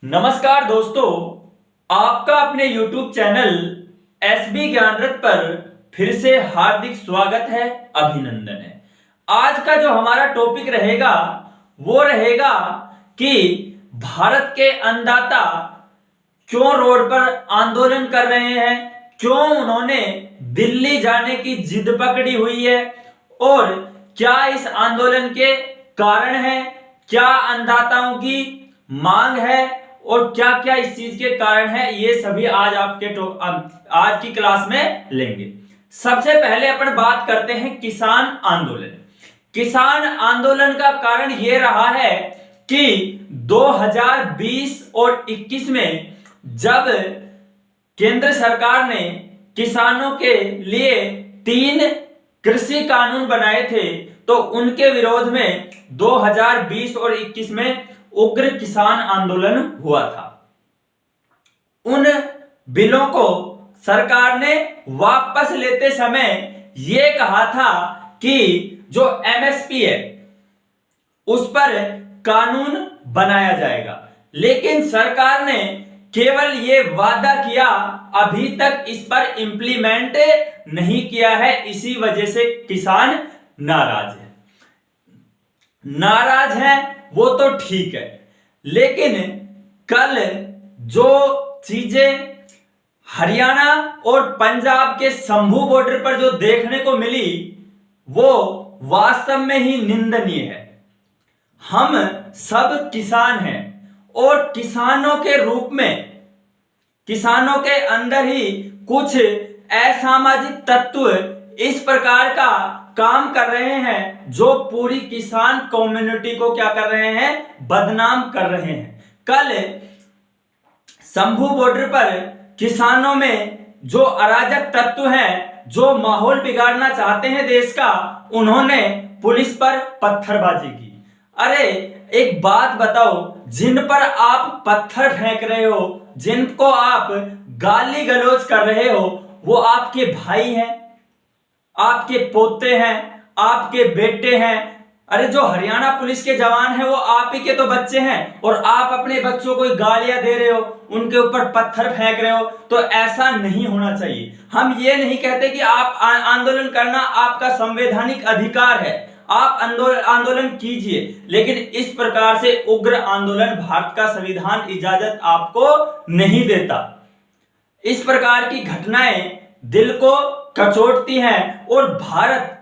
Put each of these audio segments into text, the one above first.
नमस्कार दोस्तों, आपका अपने YouTube चैनल एसबी ज्ञान रथ पर फिर से हार्दिक स्वागत है, अभिनंदन है। आज का जो हमारा टॉपिक रहेगा वो रहेगा कि भारत के अन्नदाता क्यों रोड पर आंदोलन कर रहे हैं, क्यों उन्होंने दिल्ली जाने की जिद पकड़ी हुई है और क्या इस आंदोलन के कारण है, क्या अन्नदाताओं की मांग है और क्या क्या इस चीज के कारण है, ये सभी आज आज की क्लास में लेंगे। सबसे पहले अपन बात करते हैं किसान आंदोलन। किसान आंदोलन का कारण यह रहा है कि 2020 और 21 में जब केंद्र सरकार ने किसानों के लिए 3 कृषि कानून बनाए थे, तो उनके विरोध में 2020 और 21 में उग्र किसान आंदोलन हुआ था। उन बिलों को सरकार ने वापस लेते समय यह कहा था कि जो एमएसपी है उस पर कानून बनाया जाएगा, लेकिन सरकार ने केवल ये वादा किया, अभी तक इस पर इंप्लीमेंट नहीं किया है। इसी वजह से किसान नाराज है वो तो ठीक है, लेकिन कल जो चीजें हरियाणा और पंजाब के शंभू बॉर्डर पर जो देखने को मिली वो वास्तव में ही निंदनीय है। हम सब किसान हैं और किसानों के रूप में किसानों के अंदर ही कुछ असामाजिक तत्व इस प्रकार का काम कर रहे हैं जो पूरी किसान कम्युनिटी को क्या कर रहे हैं, बदनाम कर रहे हैं। कल शंभू बॉर्डर पर किसानों में जो अराजक तत्व हैं, जो माहौल बिगाड़ना चाहते हैं देश का, उन्होंने पुलिस पर पत्थरबाजी की। अरे एक बात बताओ, जिन पर आप पत्थर फेंक रहे हो, जिनको आप गाली गलौज कर रहे हो, वो आपके भाई हैं, आपके पोते हैं, आपके बेटे हैं। अरे जो हरियाणा पुलिस के जवान हैं वो आप ही के तो बच्चे हैं, और आप अपने बच्चों को गालियां दे रहे हो, उनके ऊपर पत्थर फेंक रहे हो। तो ऐसा नहीं होना चाहिए। हम ये नहीं कहते कि आप आंदोलन करना आपका संवैधानिक अधिकार है, आप आंदोलन कीजिए, लेकिन इस प्रकार से उग्र आंदोलन भारत का संविधान इजाजत आपको नहीं देता। इस प्रकार की घटनाएं दिल को कचोटती हैं, और भारत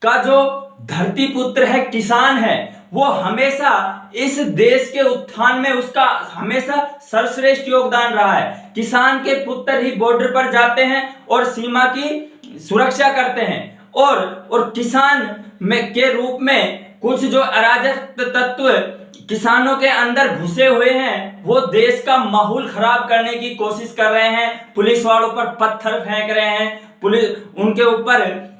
का जो धरती पुत्र है, किसान है, वो हमेशा इस देश के उत्थान में उसका हमेशा सर्वश्रेष्ठ योगदान रहा है। किसान के पुत्र ही बॉर्डर पर जाते हैं और सीमा की सुरक्षा करते हैं, और किसान में के रूप में कुछ जो अराजक तत्व किसानों के अंदर घुसे हुए हैं, वो देश का माहौल खराब करने की कोशिश कर रहे हैं, पुलिस वालों पर पत्थर फेंक रहे हैं, पुलिस उनके ऊपर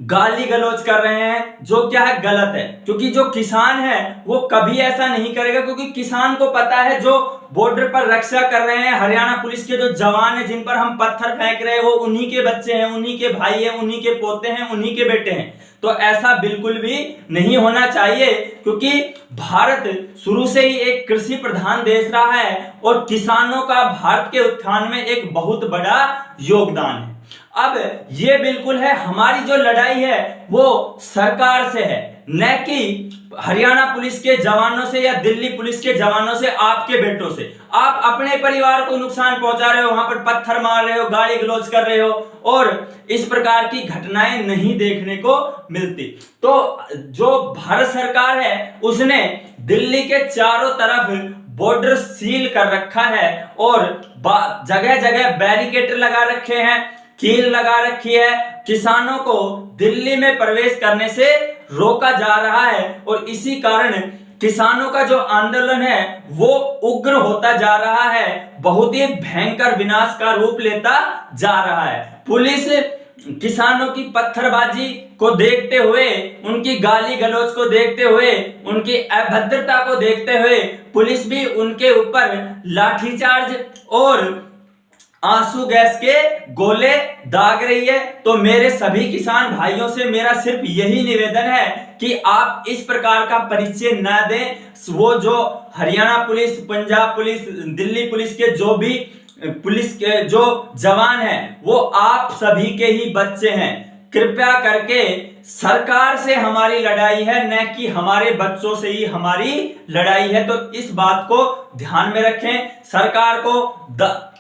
गाली गलौज कर रहे हैं, जो क्या है गलत है। क्योंकि जो किसान है वो कभी ऐसा नहीं करेगा, क्योंकि किसान को पता है जो बॉर्डर पर रक्षा कर रहे हैं हरियाणा पुलिस के जो जवान हैं, जिन पर हम पत्थर फेंक रहे हैं, वो उन्हीं के बच्चे हैं, उन्हीं के भाई हैं, उन्हीं के पोते हैं, उन्हीं के बेटे हैं। तो ऐसा बिल्कुल भी नहीं होना चाहिए, क्योंकि भारत शुरू से ही एक कृषि प्रधान देश रहा है और किसानों का भारत के उत्थान में एक बहुत बड़ा योगदान है। अब ये बिल्कुल है, हमारी जो लड़ाई है वो सरकार से है, न कि हरियाणा पुलिस के जवानों से या दिल्ली पुलिस के जवानों से, आपके बेटों से। आप अपने परिवार को नुकसान पहुंचा रहे हो, वहां पर पत्थर मार रहे हो, गाली गलौज कर रहे हो, और इस प्रकार की घटनाएं नहीं देखने को मिलती। तो जो भारत सरकार है उसने दिल्ली के चारों तरफ बॉर्डर सील कर रखा है और जगह जगह बैरिकेड लगा रखे हैं, कील लगा रखी है। किसानों को दिल्ली में प्रवेश करने से रोका जा रहा है, और इसी कारण किसानों का जो आंदोलन है वो उग्र होता जा रहा है, बहुत ही भयंकर विनाश का रूप लेता जा रहा है। पुलिस किसानों की पत्थरबाजी को देखते हुए, उनकी गाली गलौज को देखते हुए, उनकी अभद्रता को देखते हुए पुलिस भी उनके ऊपर लाठीचार्ज और आंसू गैस के गोले दाग रही है। तो मेरे सभी किसान भाइयों से मेरा सिर्फ यही निवेदन है कि आप इस प्रकार का परिचय न दें। वो जो Haryana police, Punjab police, Delhi police के जो भी पुलिस के जो जवान हैं वो आप सभी के ही बच्चे हैं। कृपया करके सरकार से हमारी लड़ाई है, न कि हमारे बच्चों से ही हमारी लड़ाई है। तो इस बात को ध्यान में रखें, सरकार को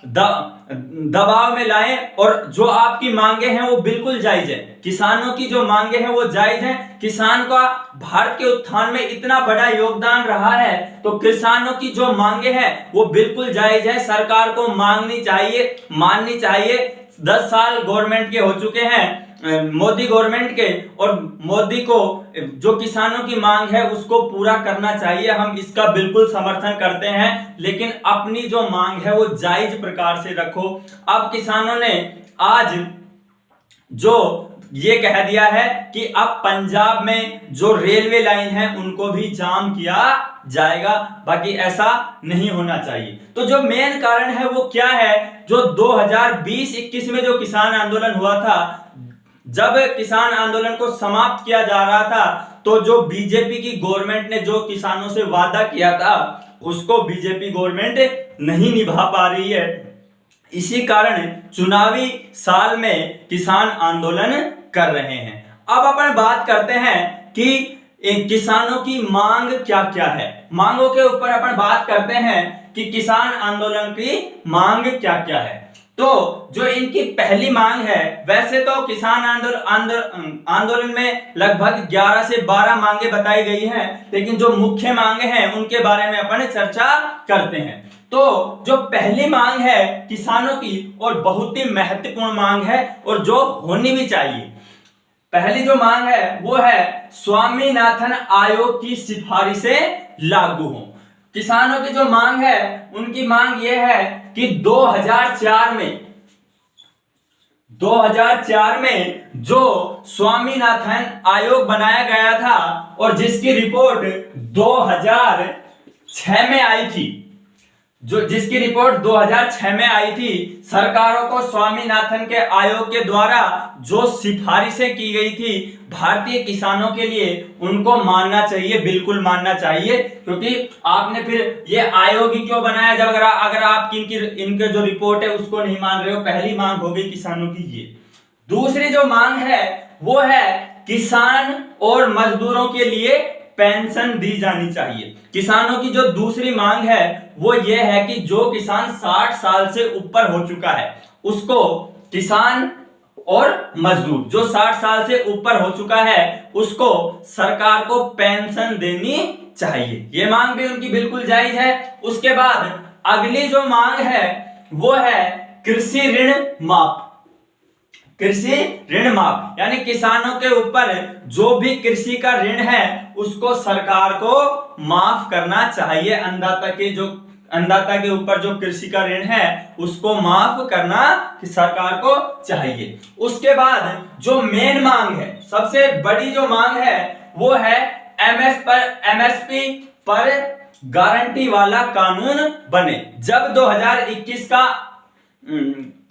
दबाव में लाएं और जो आपकी मांगे हैं वो बिल्कुल जायज है। किसानों की जो मांगे हैं वो जायज हैं। किसान का भारत के उत्थान में इतना बड़ा योगदान रहा है, तो किसानों की जो मांगे हैं वो बिल्कुल जायज है। सरकार को मांगनी चाहिए, माननी चाहिए। 10 साल गवर्नमेंट के हो चुके हैं, मोदी गवर्नमेंट के, और मोदी को जो किसानों की मांग है उसको पूरा करना चाहिए। हम इसका बिल्कुल समर्थन करते हैं, लेकिन अपनी जो मांग है वो जायज प्रकार से रखो। अब किसानों ने आज जो ये कह दिया है कि अब पंजाब में जो रेलवे लाइन है उनको भी जाम किया जाएगा, बाकी ऐसा नहीं होना चाहिए। तो जो मेन कारण है वो क्या है, जो 2020-21 में जो किसान आंदोलन हुआ था, जब किसान आंदोलन को समाप्त किया जा रहा था, तो जो बीजेपी की गवर्नमेंट ने जो किसानों से वादा किया था उसको बीजेपी गवर्नमेंट नहीं निभा पा रही है। इसी कारण चुनावी साल में किसान आंदोलन कर रहे हैं। अब अपन बात करते हैं कि किसानों की मांग क्या क्या है। मांगों के ऊपर अपन बात करते हैं कि किसान आंदोलन की मांग क्या क्या है। तो जो इनकी पहली मांग है, वैसे तो किसान आंदोलन में लगभग 11 से 12 मांगे बताई गई हैं, लेकिन जो मुख्य मांगे हैं उनके बारे में अपन चर्चा करते हैं। तो जो पहली मांग है किसानों की, और बहुत ही महत्वपूर्ण मांग है और जो होनी भी चाहिए, पहली जो मांग है वो है स्वामीनाथन आयोग की सिफारिशें लागू हो। किसानों की जो मांग है उनकी मांग ये है कि 2004 में जो स्वामीनाथन आयोग बनाया गया था और जिसकी रिपोर्ट 2006 में आई थी, जिसकी रिपोर्ट 2006 में आई थी, सरकारों को स्वामीनाथन के आयोग के द्वारा जो सिफारिशें की गई थी भारतीय किसानों के लिए, उनको मानना चाहिए, बिल्कुल मानना चाहिए। क्योंकि आपने फिर ये आयोग ही क्यों बनाया जब अगर आप इनके जो रिपोर्ट है उसको नहीं मान रहे हो। पहली मांग हो गई किसानों की ये। दूसरी जो मांग है वो है किसान और मजदूरों के लिए पेंशन दी जानी चाहिए। किसानों की जो दूसरी मांग है वो ये है कि जो किसान 60 साल से ऊपर हो चुका है उसको, किसान और मजदूर जो 60 साल से ऊपर हो चुका है उसको सरकार को पेंशन देनी चाहिए। ये मांग भी उनकी बिल्कुल जायज है। उसके बाद अगली जो मांग है वो है कृषि ऋण माफ। कृषि ऋण माफ यानी किसानों के ऊपर जो भी कृषि का ऋण है उसको सरकार को माफ करना चाहिए। अन्नदाता के ऊपर जो कृषि का ऋण है उसको माफ करना कि सरकार को चाहिए। उसके बाद जो मेन मांग है, सबसे बड़ी जो मांग है वो है एमएसपी पर गारंटी वाला कानून बने। जब 2021 का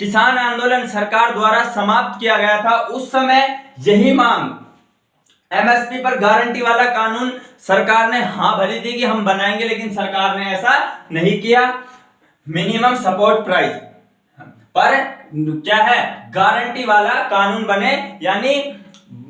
किसान आंदोलन सरकार द्वारा समाप्त किया गया था, उस समय यही मांग, एमएसपी पर गारंटी वाला कानून, सरकार ने हाँ भरी थी कि हम बनाएंगे, लेकिन सरकार ने ऐसा नहीं किया। मिनिमम सपोर्ट प्राइस पर क्या है, गारंटी वाला कानून बने, यानी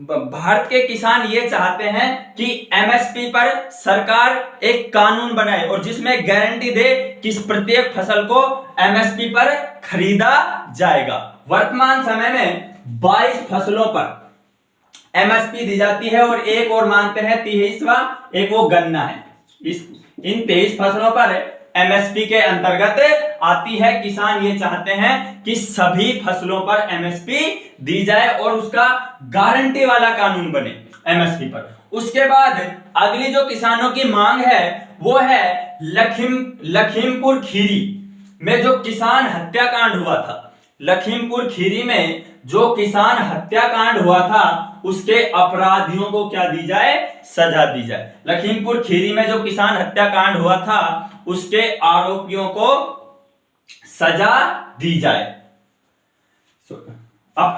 भारत के किसान ये चाहते हैं कि एमएसपी पर सरकार एक कानून बनाए और जिसमें गारंटी दे कि प्रत्येक फसल को एमएसपी पर खरीदा जाएगा। वर्तमान समय में 22 फसलों पर एमएसपी दी जाती है और एक और मानते हैं 23वां, एक वो गन्ना है। इन 23 फसलों पर एमएसपी के अंतर्गत आती है। किसान ये चाहते हैं कि सभी फसलों पर एमएसपी दी जाए और उसका गारंटी वाला कानून बने एमएसपी पर। उसके बाद अगली जो किसानों की मांग है वो है लखीमपुर खीरी में जो किसान हत्याकांड हुआ था। लखीमपुर खीरी में जो किसान हत्याकांड हुआ था उसके अपराधियों को क्या दी जाए, सजा दी जाए। लखीमपुर खीरी में जो किसान हत्याकांड हुआ था उसके आरोपियों को सजा दी जाए,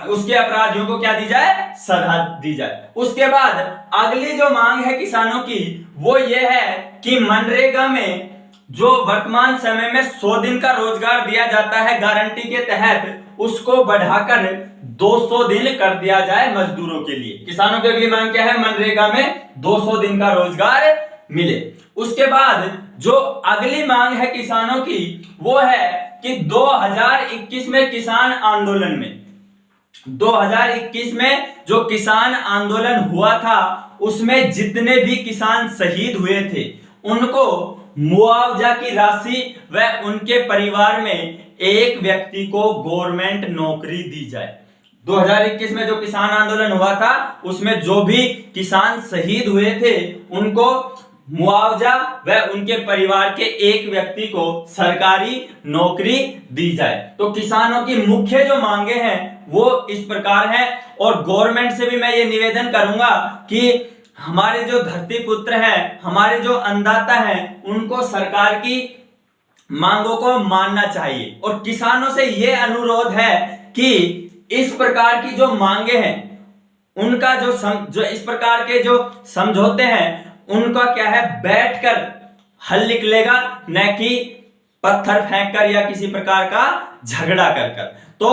उसके अपराधियों को क्या दी जाए, सजा दी जाए। उसके बाद अगली जो मांग है किसानों की वो ये है कि मनरेगा में जो वर्तमान समय में 100 दिन का रोजगार दिया जाता है गारंटी के तहत, उसको बढ़ाकर 200 दिन कर दिया जाए मजदूरों के लिए। किसानों की अगली मांग क्या है? मनरेगा में 200 दिन का रोजगार मिले। उसके बाद जो अगली मांग है किसानों की, वो है कि 2021 में किसान आंदोलन में 2021 में जो किसान आंदोलन हुआ था, उसमें जितने भी किसान शहीद हुए थे, उनको मुआवजा की राशि व उनके परिवार में एक व्यक्ति को गवर्नमेंट नौकरी दी जाए। 2021 में जो किसान आंदोलन हुआ था, उसमें जो भी किसान शहीद हुए थे, उनको मुआवजा व उनके परिवार के एक व्यक्ति को सरकारी नौकरी दी जाए। तो किसानों की मुख्य जो मांगे हैं वो इस प्रकार है। और गवर्नमेंट से भी मैं ये निवेदन करूंगा कि हमारे जो धरती पुत्र हैं, हमारे जो अन्नदाता हैं, उनको सरकार की मांगों को मानना चाहिए। और किसानों से ये अनुरोध है कि इस प्रकार की जो मांगे हैं, उनका जो इस प्रकार के जो समझौते हैं, उनका क्या है, बैठकर हल निकलेगा, न कि पत्थर फेंककर या किसी प्रकार का झगड़ा कर कर। तो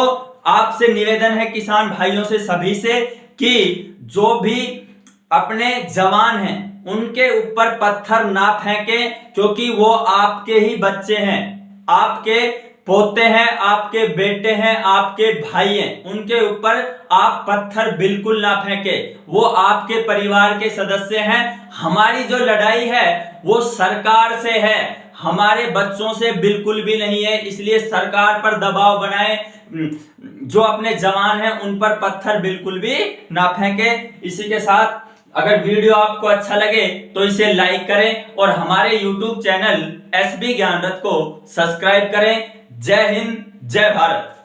आपसे निवेदन है किसान भाइयों से, सभी से, कि जो भी अपने जवान हैं उनके ऊपर पत्थर ना फेंकें, क्योंकि वो आपके ही बच्चे हैं, आपके पोते हैं, आपके बेटे हैं, आपके भाई हैं। उनके ऊपर आप पत्थर बिल्कुल ना फेंकें, वो आपके परिवार के सदस्य हैं। हमारी जो लड़ाई है वो सरकार से है, हमारे बच्चों से बिल्कुल भी नहीं है। इसलिए सरकार पर दबाव बनाएं, जो अपने जवान हैं उन पर पत्थर बिल्कुल भी ना फेंकें। इसी के साथ अगर वीडियो आपको अच्छा लगे तो इसे लाइक करें और हमारे YouTube चैनल SB ज्ञान रथ को सब्सक्राइब करें। जय हिंद, जय भारत।